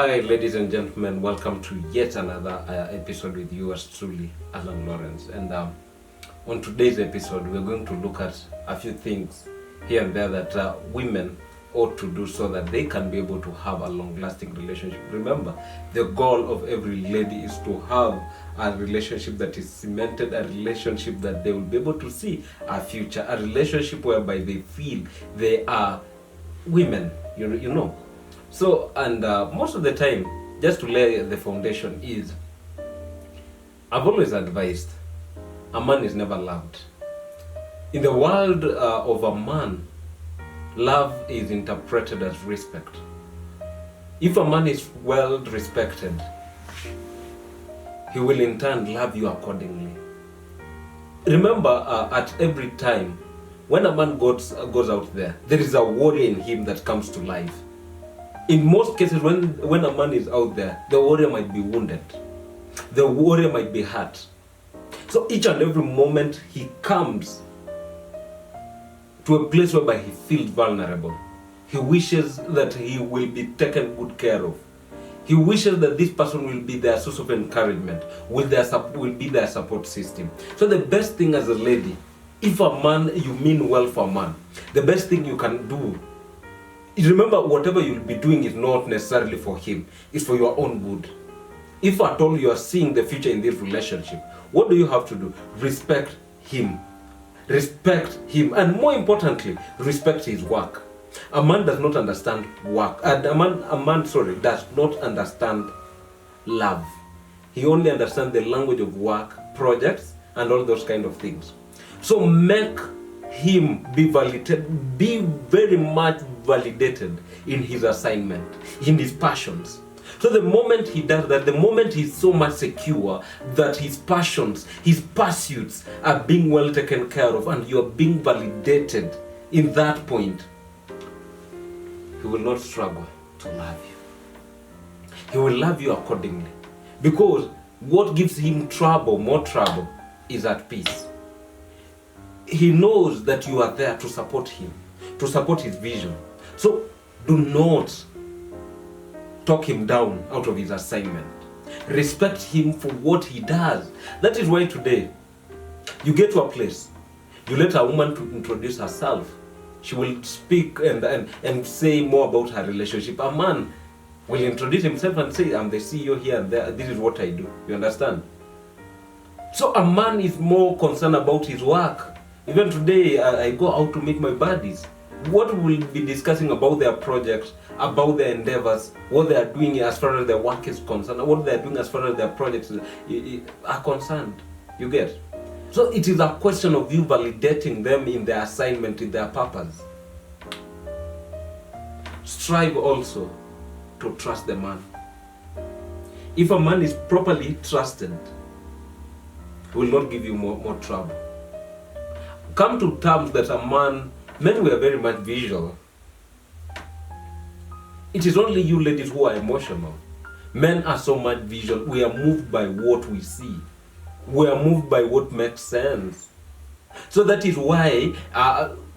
Hi, ladies and gentlemen. Welcome to yet another episode with yours truly, Allan Lawrence. And on today's episode, we're going to look at a few things here and there that women ought to do so that they can be able to have a long-lasting relationship. Remember, the goal of every lady is to have a relationship that is cemented, a relationship that they will be able to see a future, a relationship whereby they feel they are women, you know. So, and most of the time, just to lay the foundation is, I've always advised, a man is never loved. In the world of a man, love is interpreted as respect. If a man is well respected, he will in turn love you accordingly. Remember, at every time, when a man goes out there is a warrior in him that comes to life. In most cases, when a man is out there, the warrior might be wounded. The warrior might be hurt. So each and every moment he comes to a place whereby he feels vulnerable. He wishes that he will be taken good care of. He wishes that this person will be their source of encouragement, will be their support system. So the best thing as a lady, if a man, you mean well for a man, the best thing you can do, remember, whatever you'll be doing is not necessarily for him. It's for your own good. If at all you are seeing the future in this relationship, what do you have to do? Respect him. Respect him. And more importantly, respect his work. A man does not understand work. A man does not understand love. He only understands the language of work, projects, and all those kind of things. So make him be validated, be very much validated in his assignment, in his passions. So the moment he does that, the moment he's so much secure that his passions, his pursuits are being well taken care of and you're being validated in that point, he will not struggle to love you. He will love you accordingly. Because what gives him more trouble, is at peace. He knows that you are there to support him, to support his vision. So do not talk him down out of his assignment. Respect him for what he does. That is why today, you get to a place, you let a woman to introduce herself. She will speak and say more about her relationship. A man will introduce himself and say, I'm the CEO here and there, this is what I do. You understand? So a man is more concerned about his work. Even today, I go out to meet my buddies. What we'll be discussing about their projects, about their endeavors, what they are doing as far as their work is concerned, what they are doing as far as their projects are concerned. You get? So it is a question of you validating them in their assignment, in their purpose. Strive also to trust the man. If a man is properly trusted, he will not give you more trouble. Come to terms that men were very much visual. It is only you ladies who are emotional. Men are so much visual. We are moved by what we see. We are moved by what makes sense. So that is why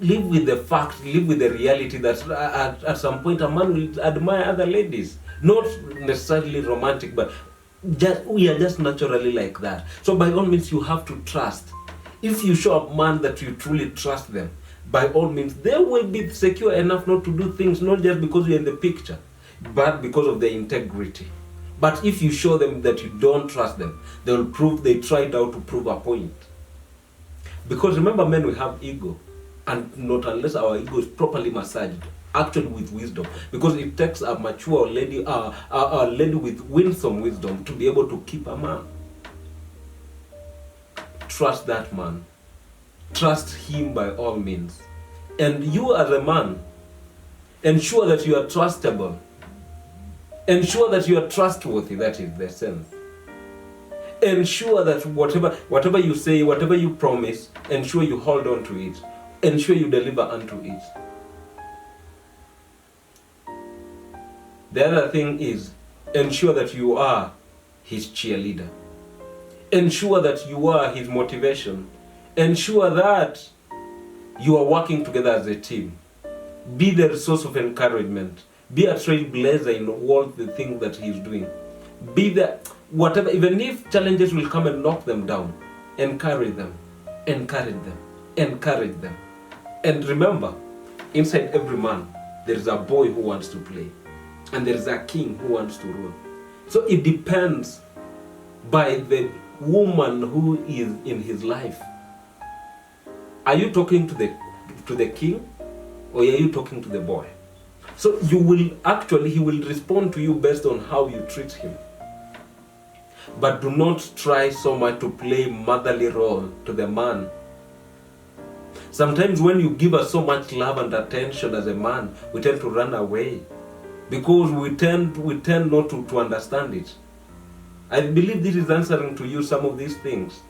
live with the fact, live with the reality that at some point a man will admire other ladies. Not necessarily romantic, but we are just naturally like that. So by all means you have to trust. If you show a man that you truly trust them, by all means, they will be secure enough not to do things, not just because you're in the picture, but because of their integrity. But if you show them that you don't trust them, they tried out to prove a point. Because remember, men, we have ego. And not unless our ego is properly massaged, actually with wisdom. Because it takes a mature lady, a lady with winsome wisdom to be able to keep a man. Trust that man. Trust him by all means. And you as a man, ensure that you are trustable. Ensure that you are trustworthy, that is the sense. Ensure that whatever you say, whatever you promise, ensure you hold on to it. Ensure you deliver unto it. The other thing is, ensure that you are his cheerleader. Ensure that you are his motivation. Ensure that you are working together as a team. Be the source of encouragement. Be a trailblazer in all the things that he's doing. Be there, whatever, even if challenges will come and knock them down, encourage them, encourage them, encourage them. And remember, inside every man, there is a boy who wants to play, and there is a king who wants to rule. So it depends by the woman who is in his life. Are you talking to the king, or are you talking to the boy? So he will respond to you based on how you treat him. But do not try so much to play motherly role to the man. Sometimes when you give us so much love and attention as a man, we tend to run away because we tend not to understand it. I believe this is answering to you some of these things,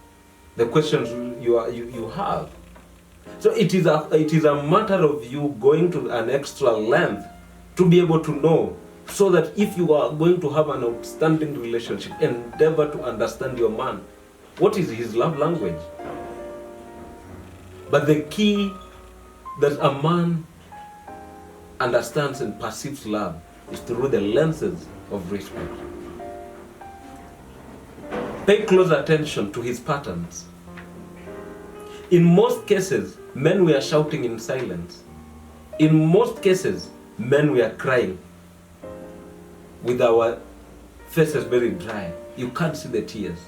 the questions you have. So it is a matter of you going to an extra length to be able to know, so that if you are going to have an outstanding relationship, endeavor to understand your man. What is his love language? But the key that a man understands and perceives love is through the lenses of respect. Pay close attention to his patterns. In most cases, men were shouting in silence. In most cases, men were crying with our faces very dry. You can't see the tears.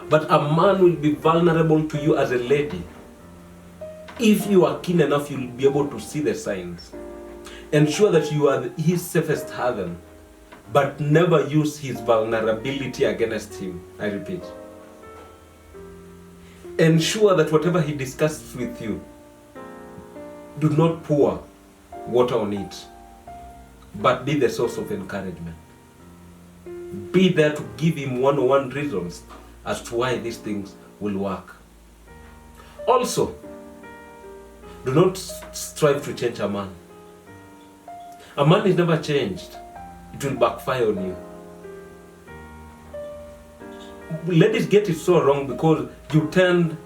But a man will be vulnerable to you as a lady. If you are keen enough, you'll be able to see the signs. Ensure that you are his safest haven, but never use his vulnerability against him. I repeat. Ensure that whatever he discusses with you, do not pour water on it, but be the source of encouragement. Be there to give him one-on-one reasons as to why these things will work. Also, do not strive to change a man. A man is never changed. It will backfire on you. Ladies get it so wrong because you tend,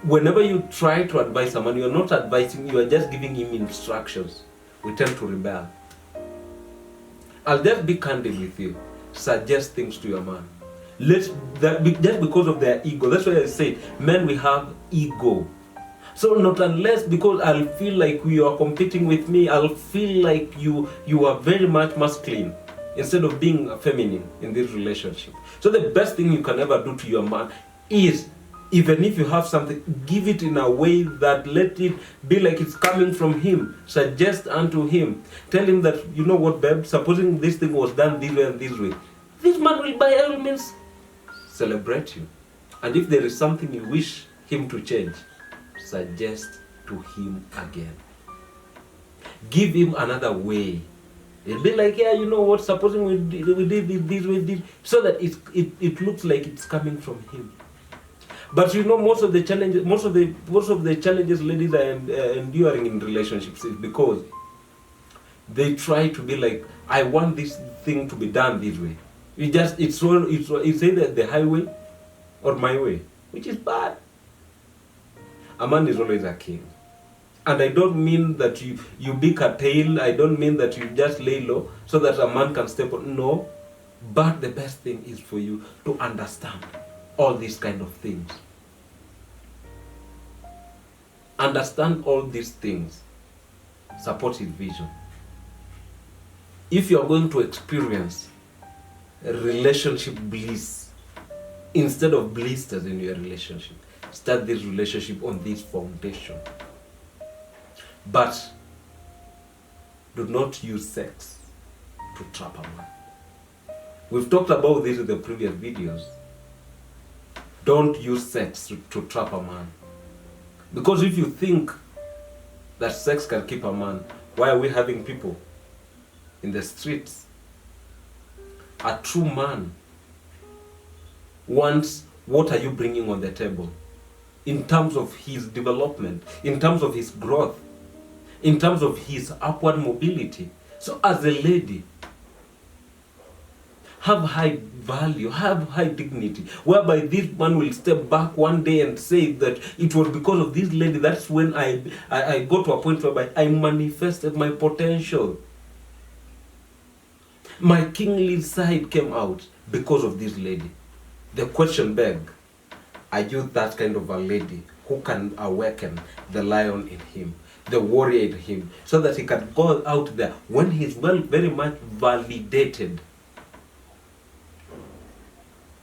whenever you try to advise someone, you are not advising, you are just giving him instructions. We tend to rebel. I'll just be candid with you. Suggest things to your man. Just because of their ego. That's why I say men will have ego. So not unless, because I'll feel like you are competing with me, I'll feel like you are very much masculine instead of being feminine in this relationship. So the best thing you can ever do to your man is, even if you have something, give it in a way that let it be like it's coming from him. Suggest unto him. Tell him that, you know what, babe, supposing this thing was done this way and this way, this man will by all means celebrate you. And if there is something you wish him to change, suggest to him again. Give him another way. It'll be like, yeah, you know what, supposing we did this way, so that it looks like it's coming from him. But you know, most of the challenges ladies are enduring in relationships is because they try to be like, I want this thing to be done this way. It's either the highway or my way, which is bad. A man is always a king. And I don't mean that you be curtailed. I don't mean that you just lay low so that a man can step on. No. But the best thing is for you to understand all these kind of things. Understand all these things. Support his vision. If you are going to experience a relationship bliss, instead of blisters in your relationship, start this relationship on this foundation. But do not use sex to trap a man. We've talked about this in the previous videos. Don't use sex to trap a man. Because if you think that sex can keep a man, why are we having people in the streets? A true man wants, what are you bringing on the table? In terms of his development, in terms of his growth, in terms of his upward mobility. So as a lady, have high value, have high dignity, whereby this man will step back one day and say that it was because of this lady, that's when I got to a point whereby I manifested my potential. My kingly side came out because of this lady. The question begs, are you that kind of a lady who can awaken the lion in him, the warrior in him, so that he can go out there when he is very much validated,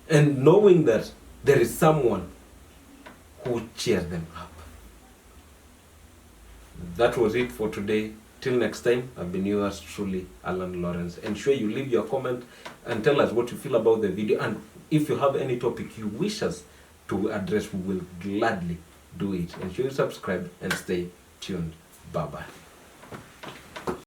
and knowing that there is someone who cheers them up? That was it for today. Till next time, I've been yours truly, Allan Lawrence. Ensure you leave your comment and tell us what you feel about the video. And if you have any topic you wish us to address, we will gladly do it. Ensure you subscribe and stay tuned. Bye-bye.